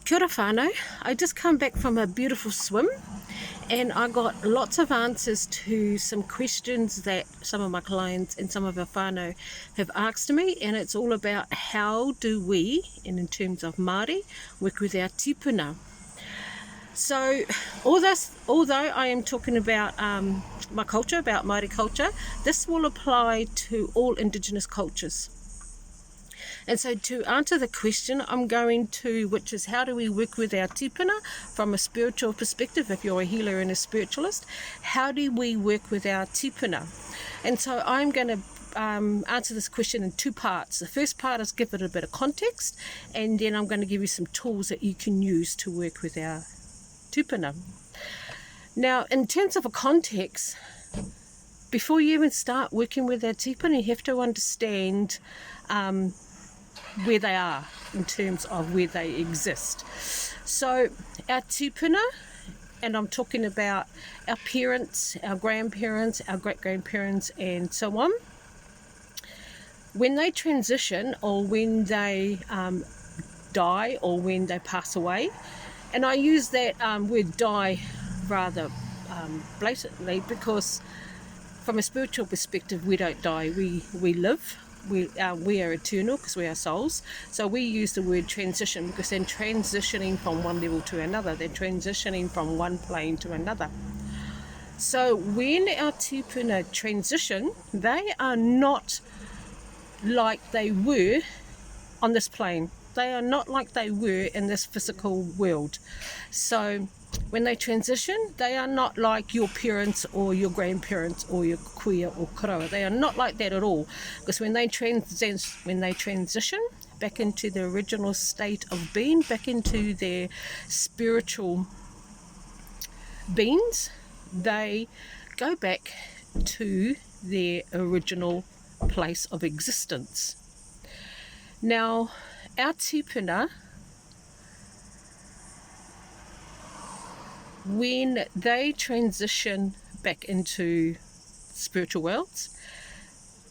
Kia ora whanau. I just come back from a beautiful swim and I got lots of answers to some questions that some of my clients and some of our whanau have asked me, and it's all about how do we, and in terms of Māori, work with our tipuna. So although I am talking about my culture, about Māori culture, this will apply to all Indigenous cultures. And so to answer the question, which is how do we work with our tipuna from a spiritual perspective, if you're a healer and a spiritualist, how do we work with our tipuna? And so I'm going to answer this question in two parts. The first part is give it a bit of context, and then I'm going to give you some tools that you can use to work with our tipuna. Now, in terms of a context, before you even start working with our tipuna, you have to understand where they are in terms of where they exist. So our tipuna, and I'm talking about our parents, our grandparents, our great-grandparents and so on, when they transition or when they die or when they pass away, and I use that word die rather blatantly because from a spiritual perspective we don't die, we live. We are eternal because we are souls. So we use the word transition because they're transitioning from one level to another. They're transitioning from one plane to another. So when our tipuna transition, they are not like they were on this plane. They are not like they were in this physical world. So when they transition, they are not like your parents or your grandparents or your kuia or karawa. They are not like that at all. Because when they transition back into the original state of being, back into their spiritual beings, they go back to their original place of existence. Now, our tipuna, when they transition back into spiritual worlds,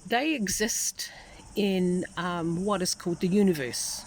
they exist in what is called the universe.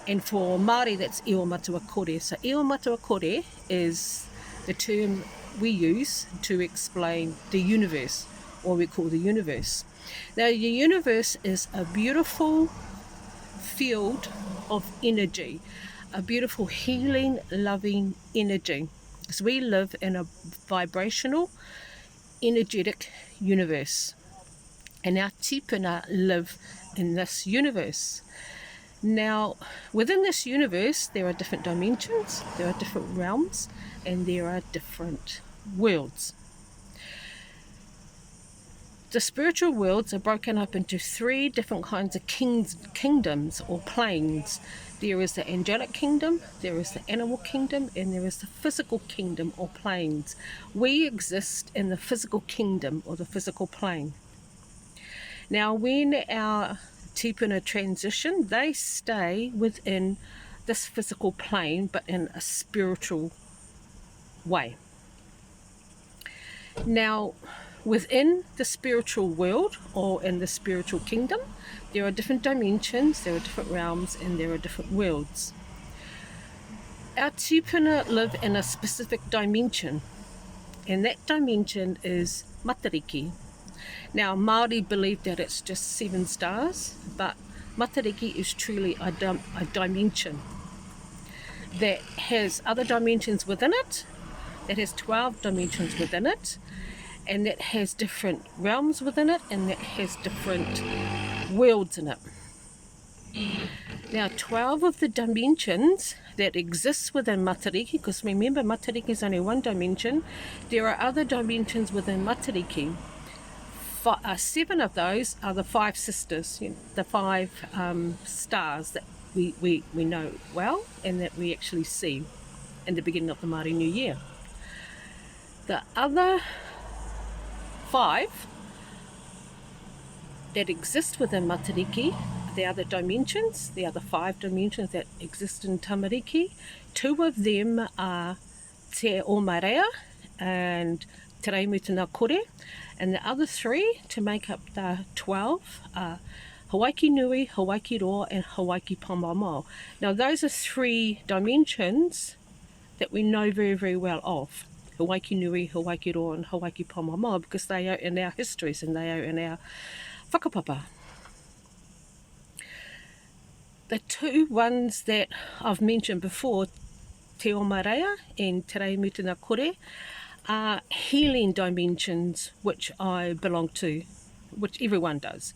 And for Māori, that's iwa matua kore. So iwa matua kore is the term we use to explain the universe, or we call the universe. Now, the universe is a beautiful field of energy, a beautiful healing, loving energy. Because we live in a vibrational, energetic universe. And our tipuna live in this universe. Now, within this universe, there are different dimensions, there are different realms, and there are different worlds. The spiritual worlds are broken up into three different kinds of kingdoms or planes. There is the angelic kingdom, there is the animal kingdom, and there is the physical kingdom or planes. We exist in the physical kingdom or the physical plane. Now, when our tipuna transition, they stay within this physical plane, but in a spiritual way. Now, within the spiritual world or in the spiritual kingdom, there are different dimensions, there are different realms, and there are different worlds. Our tipuna live in a specific dimension, and that dimension is matariki. Now, Māori believe that it's just 7 stars, but matariki is truly a dimension that has other dimensions within it, that has 12 dimensions within it, and that has different realms within it, and that has different worlds in it. Now, 12 of the dimensions that exist within matariki, because remember matariki is only one dimension, there are other dimensions within matariki. 7 of those are the 5 sisters, the 5 stars that we know well and that we actually see in the beginning of the Māori New Year. The other 5 that exist within matariki, the other dimensions, the other 5 dimensions that exist in tamariki, 2 of them are te o marea and Te Reimu Tana Kore, and the other 3 to make up the 12 are Hawaiki Nui, Hawaiki Roa, and Hawaiki Pamamao. Now those are 3 dimensions that we know very, very well of. Hawaiki Nui, Hawaiki Roa, and Hawaiki Pamamao, because they are in our histories and they are in our whakapapa. The 2 ones that I've mentioned before, Te O Marea and Te Rei Mutuna Kore, are healing dimensions which I belong to, which everyone does.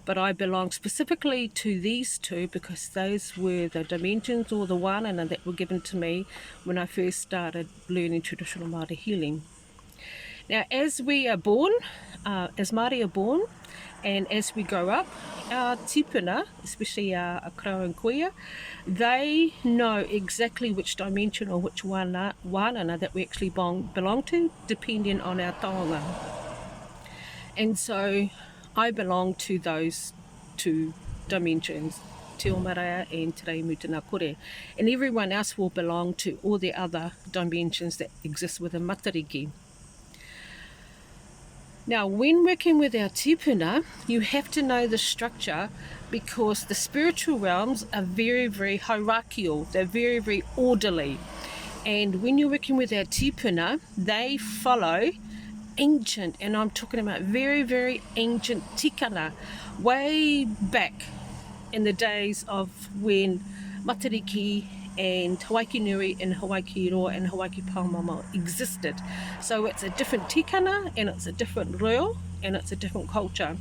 But I belong specifically to these 2 because those were the dimensions or the whanau that were given to me when I first started learning traditional Māori healing. Now, as we are born, as Māori are born, and as we grow up, our tipuna, especially our karo and kuia, they know exactly which dimension or which whanau that we actually belong to, depending on our taonga. And so I belong to those 2 dimensions, Te O Marea and Te Rei Mutuna Kore. And everyone else will belong to all the other dimensions that exist within Matariki. Now, when working with our tipuna, you have to know the structure because the spiritual realms are very, very hierarchical. They're very, very orderly. And when you're working with our tipuna, they follow ancient, and I'm talking about very, very ancient tikana, way back in the days of when Matariki and Hawaiki Nui and Hawaiki Roa and Hawaiki Pāmama existed. So it's a different tikana and it's a different reo and it's a different culture.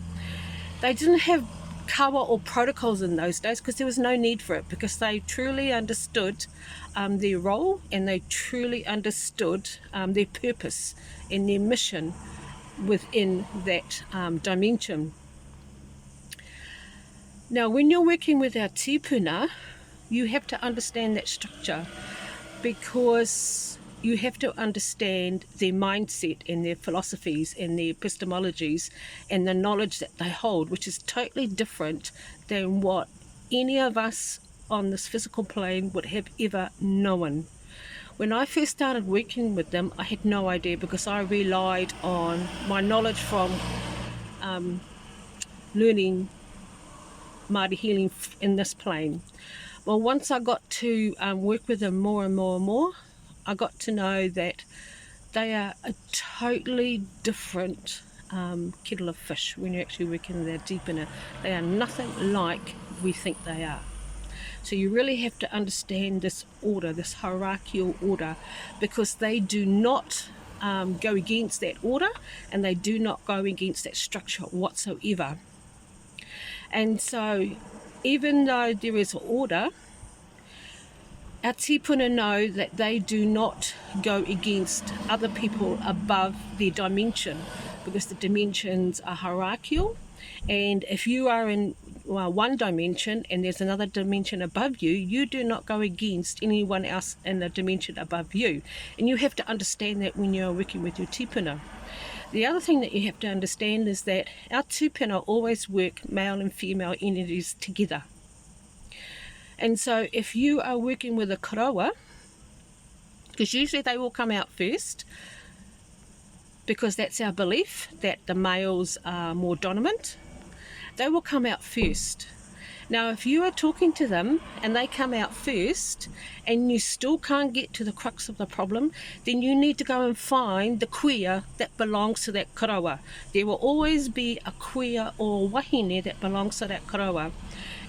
They didn't have kawa or protocols in those days because there was no need for it, because they truly understood their role and they truly understood their purpose and their mission within that dimension. Now, when you're working with our tipuna, you have to understand that structure because you have to understand their mindset and their philosophies and their epistemologies and the knowledge that they hold, which is totally different than what any of us on this physical plane would have ever known. When I first started working with them, I had no idea because I relied on my knowledge from learning Māori healing in this plane. Well, once I got to work with them more and more and more, I got to know that they are a totally different kettle of fish when you're actually working with their tipuna. They are nothing like we think they are. So you really have to understand this order, this hierarchical order, because they do not go against that order and they do not go against that structure whatsoever. And so even though there is order, our tipuna know that they do not go against other people above their dimension, because the dimensions are hierarchical, and if you are in one dimension and there's another dimension above you, you do not go against anyone else in the dimension above you. And you have to understand that when you're working with your tipuna. The other thing that you have to understand is that our tipuna always work male and female entities together. And so if you are working with a karawa, because usually they will come out first, because that's our belief that the males are more dominant, they will come out first. Now, if you are talking to them and they come out first and you still can't get to the crux of the problem, then you need to go and find the kuia that belongs to that karawa. There will always be a kuia or wahine that belongs to that karawa.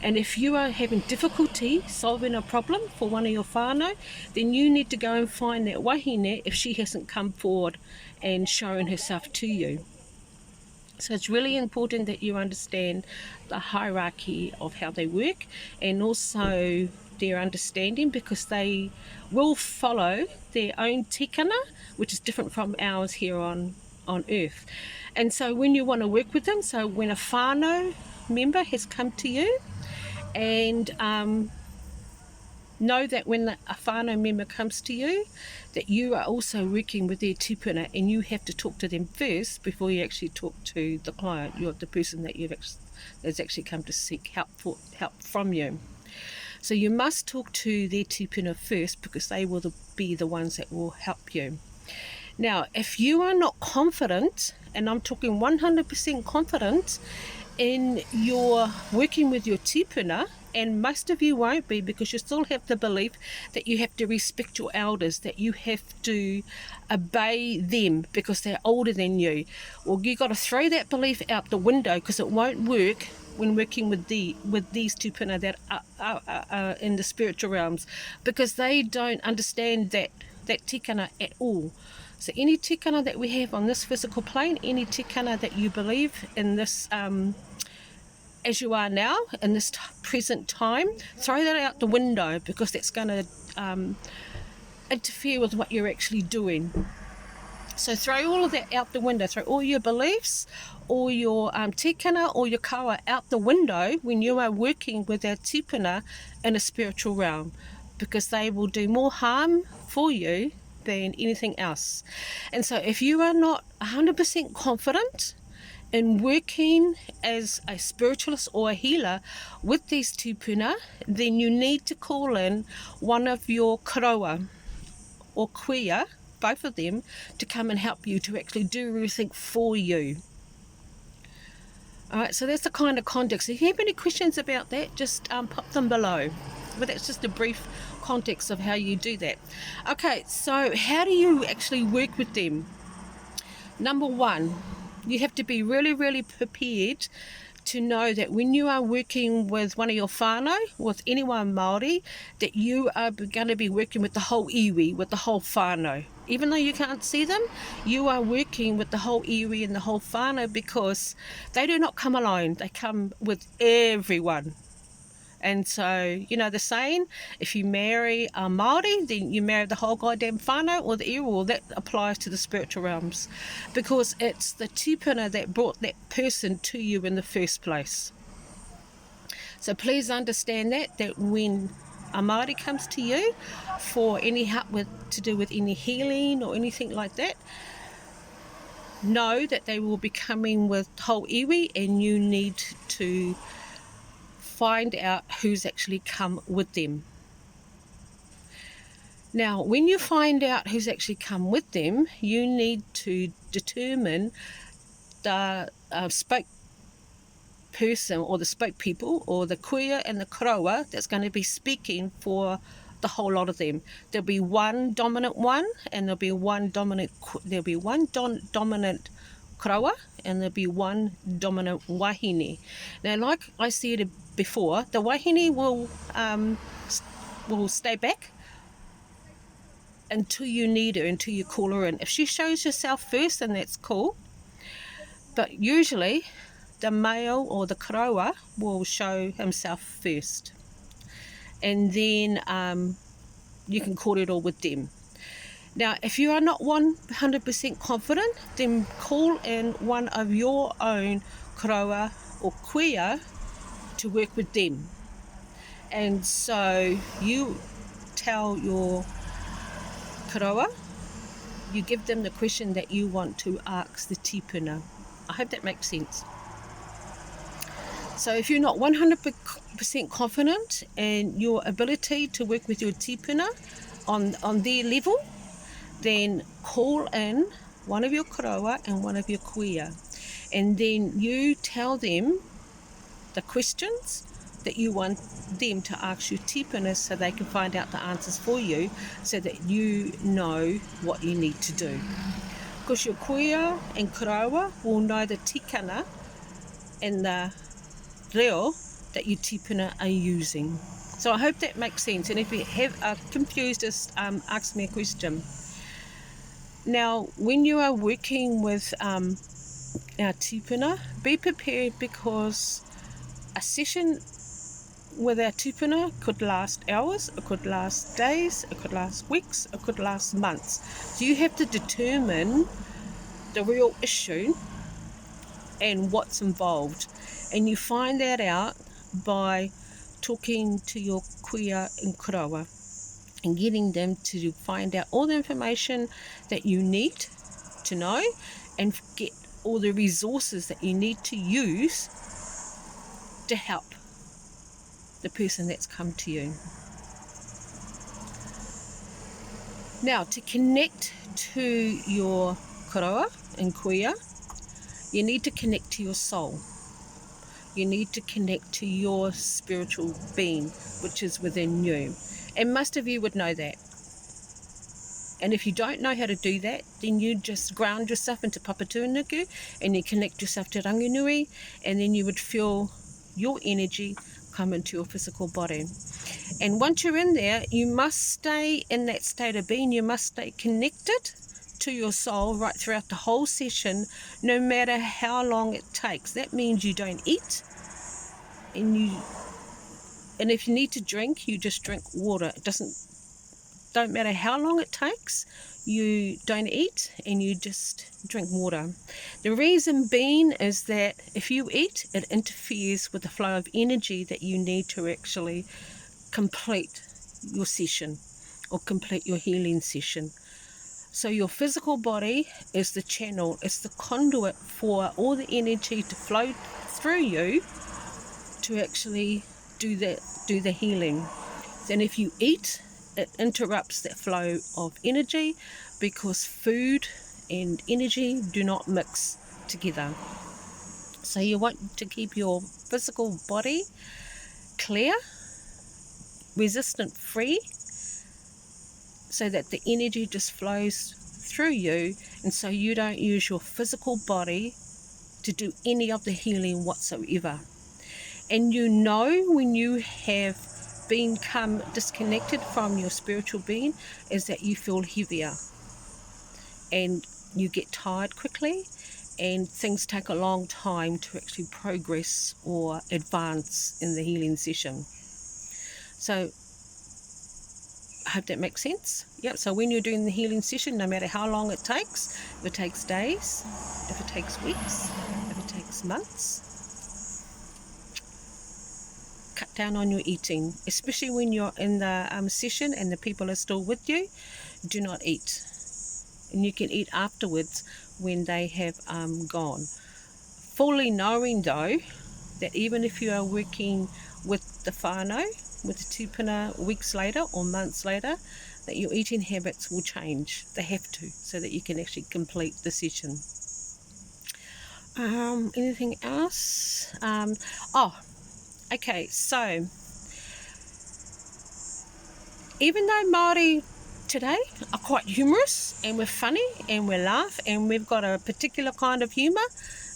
And if you are having difficulty solving a problem for one of your whanau, then you need to go and find that wahine if she hasn't come forward and shown herself to you. So it's really important that you understand the hierarchy of how they work and also their understanding, because they will follow their own tikana, which is different from ours here on earth. And so when you want to work with them, so when a whanau member has come to you, and know that when a whanau member comes to you, that you are also working with their tipuna, and you have to talk to them first before you actually talk to the client. You're the person that has actually come to seek help from you. So you must talk to their tipuna first, because they will be the ones that will help you. Now, if you are not confident, and I'm talking 100% confident in your working with your tipuna, and most of you won't be because you still have the belief that you have to respect your elders, that you have to obey them because they're older than you. Well, you got to throw that belief out the window because it won't work when working with these tipuna that are in the spiritual realms, because they don't understand that tikana at all. So any tikana that we have on this physical plane, any tikana that you believe in this as you are now in this present time, throw that out the window because that's going to interfere with what you're actually doing. So throw all of that out the window. Throw all your beliefs, all your tikana, all your kawa out the window when you are working with our tipuna in a spiritual realm, because they will do more harm for you than anything else. And so if you are not 100% confident in working as a spiritualist or a healer with these tipuna, then you need to call in one of your karawa or kuia, both of them, to come and help you to actually do everything for you. Alright, so that's the kind of context. If you have any questions about that, just pop them below. But that's just a brief context of how you do that. Okay, so how do you actually work with them? Number one, you have to be really, really prepared to know that when you are working with one of your whanau, with anyone Māori, that you are going to be working with the whole iwi, with the whole whanau. Even though you can't see them, you are working with the whole iwi and the whole whanau, because they do not come alone. They come with everyone. And so, you know the saying, if you marry a Māori, then you marry the whole goddamn whanau or the iwi. Well, that applies to the spiritual realms, because it's the tipuna that brought that person to you in the first place. So please understand that when a Māori comes to you for any help to do with any healing or anything like that, know that they will be coming with whole iwi, and you need to find out who's actually come with them. Now, when you find out who's actually come with them, you need to determine the spokesperson or the spokespeople or the kuia and the karawa that's going to be speaking for the whole lot of them. There'll be one dominant one, and there'll be one dominant karawa, and there'll be one dominant wahine. Now, like I said before, the wahine will stay back until you need her, until you call her in. If she shows herself first, then that's cool. But usually, the male or the karawa will show himself first, and then you can call it all with them. Now, if you are not 100% confident, then call in one of your own karawa or kuia to work with them. And so you tell your karawa, you give them the question that you want to ask the tipuna. I hope that makes sense. So if you're not 100% confident in your ability to work with your tipuna on their level, then call in one of your karawa and one of your kuia, and then you tell them the questions that you want them to ask your tipuna, so they can find out the answers for you, so that you know what you need to do. Because your kuia and karawa will know the tikana and the reo that your tipuna are using. So I hope that makes sense, and if you are confused, just ask me a question. Now, when you are working with our tipuna, be prepared, because a session with our tipuna could last hours, it could last days, it could last weeks, it could last months. So you have to determine the real issue and what's involved. And you find that out by talking to your kuia and karawa and getting them to find out all the information that you need to know, and get all the resources that you need to use to help the person that's come to you. Now, to connect to your karawa and kuia, you need to connect to your soul. You need to connect to your spiritual being, which is within you. And most of you would know that. And if you don't know how to do that, then you just ground yourself into Papatūānuku and you connect yourself to Ranginui, and then you would feel your energy come into your physical body. And once you're in there, you must stay in that state of being. You must stay connected to your soul right throughout the whole session, no matter how long it takes. That means you don't eat, and if you need to drink, you just drink water. It don't matter how long it takes, you don't eat and you just drink water. The reason being is that if you eat, it interferes with the flow of energy that you need to actually complete your session or complete your healing session. So your physical body is the channel, it's the conduit for all the energy to flow through you to actually do the healing. Then if you eat, it interrupts that flow of energy, because food and energy do not mix together. So you want to keep your physical body clear, resistant free, so that the energy just flows through you, and so you don't use your physical body to do any of the healing whatsoever. And you know when you have become disconnected from your spiritual being is that you feel heavier and you get tired quickly, and things take a long time to actually progress or advance in the healing session. So I hope that makes sense. Yep. So when you're doing the healing session, no matter how long it takes, if it takes days, if it takes weeks, if it takes months, cut down on your eating, especially when you're in the session and the people are still with you. Do not eat, and you can eat afterwards when they have gone. Fully knowing though that even if you are working with the whanau, with the Tipuna, weeks later or months later, that your eating habits will change. They have to, so that you can actually complete the session. Anything else? Okay, so even though Māori today are quite humorous and we're funny and we laugh and we've got a particular kind of humour,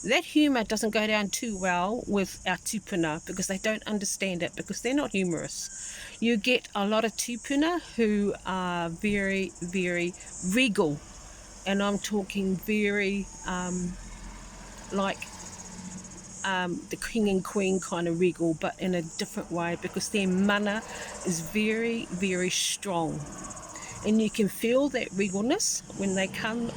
that humour doesn't go down too well with our Tipuna, because they don't understand it, because they're not humorous. You get a lot of Tipuna who are very, very regal, and I'm talking very like the king and queen kind of regal, but in a different way, because their mana is very, very strong. And you can feel that regalness when they come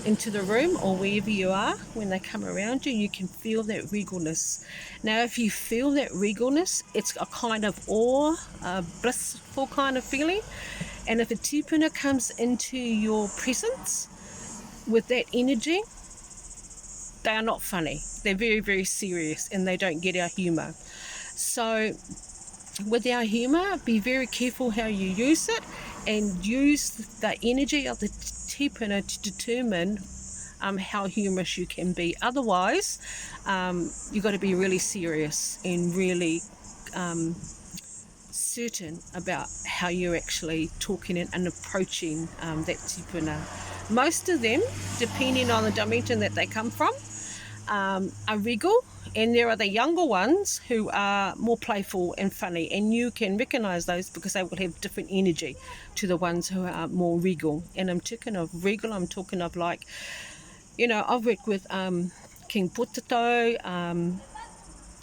into the room or wherever you are. When they come around you, you can feel that regalness. Now if you feel that regalness, it's a kind of awe, a blissful kind of feeling. And if a tipuna comes into your presence with that energy, they are not funny. They're very, very serious, and they don't get our humour. So with our humour, be very careful how you use it, and use the energy of the tipuna to determine how humorous you can be. Otherwise, you've got to be really serious and really certain about how you're actually talking and approaching that tipuna. Most of them, depending on the dimension that they come from, are regal, and there are the younger ones who are more playful and funny, and you can recognize those because they will have different energy to the ones who are more regal. And I'm talking of regal, I'm talking of like, you know, I've worked with King Potato,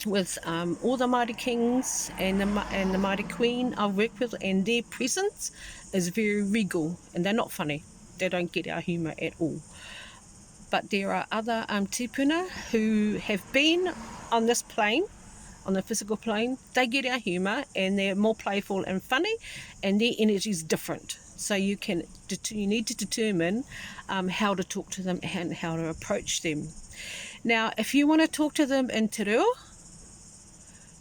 with all the Māori kings and the Māori queen I've worked with, and their presence is very regal, and they're not funny. They don't get our humour at all. But there are other tipuna who have been on this plane, on the physical plane. They get our humour, and they're more playful and funny, and their energy is different. So you need to determine how to talk to them and how to approach them. Now, if you want to talk to them in te reo,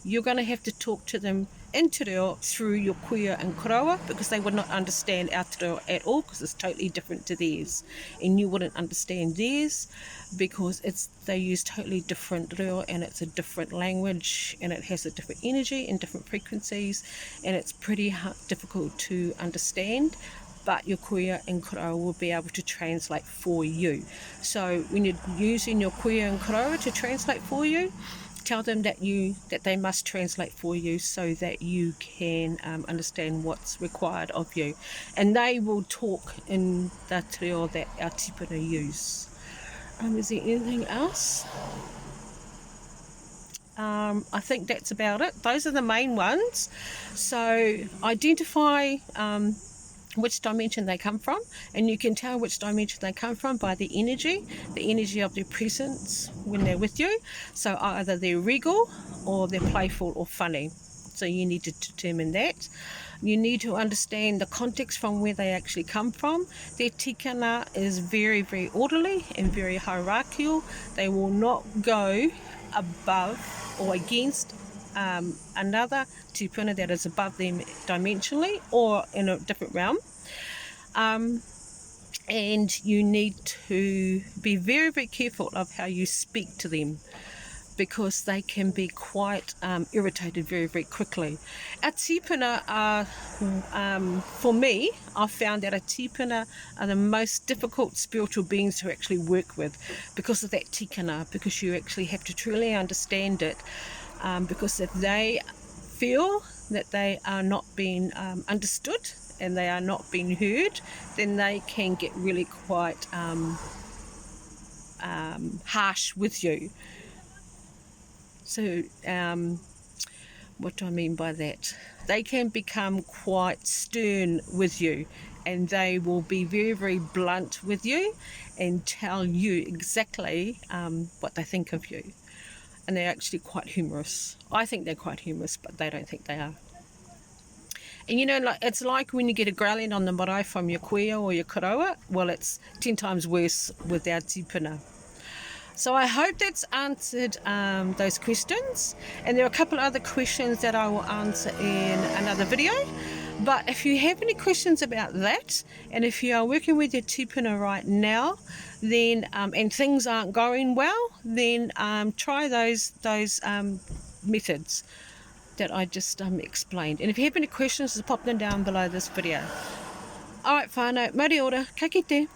you're going to have to talk to them into reo through your kuia and koroa, because they would not understand our te reo at all, because it's totally different to theirs, and you wouldn't understand theirs because they use totally different reo, and it's a different language, and it has a different energy and different frequencies, and it's pretty difficult to understand. But your kuia and koroa will be able to translate for you. So when you're using your kuia and koroa to translate for you, tell them that they must translate for you so that you can understand what's required of you, and they will talk in the te reo that our tipuna use. Is there anything else? I think that's about it. Those are the main ones. So identify which dimension they come from, and you can tell which dimension they come from by the energy of their presence when they're with you. So either they're regal or they're playful or funny. So you need to determine that. You need to understand the context from where they actually come from. Their tikanga is very, very orderly and very hierarchical. They will not go above or against another tipuna that is above them dimensionally or in a different realm. And you need to be very, very careful of how you speak to them, because they can be quite irritated very, very quickly. Our tipuna are, for me, I've found that our tipuna are the most difficult spiritual beings to actually work with because of that tikanga, because you actually have to truly understand it, because if they feel that they are not being understood and they are not being heard, then they can get really quite harsh with you. So what do I mean by that? They can become quite stern with you, and they will be very, very blunt with you and tell you exactly what they think of you. And they're actually quite humorous. I think they're quite humorous, but they don't think they are. And you know, it's like when you get a growling on the marae from your kuia or your koroa. Well, it's 10 times worse with our tipuna. So I hope that's answered those questions, and there are a couple of other questions that I will answer in another video. But if you have any questions about that, and if you are working with your tipuna right now, then and things aren't going well, then try those methods that I just explained. And if you have any questions, just pop them down below this video. Alright whanau, Mauriora, ka kite.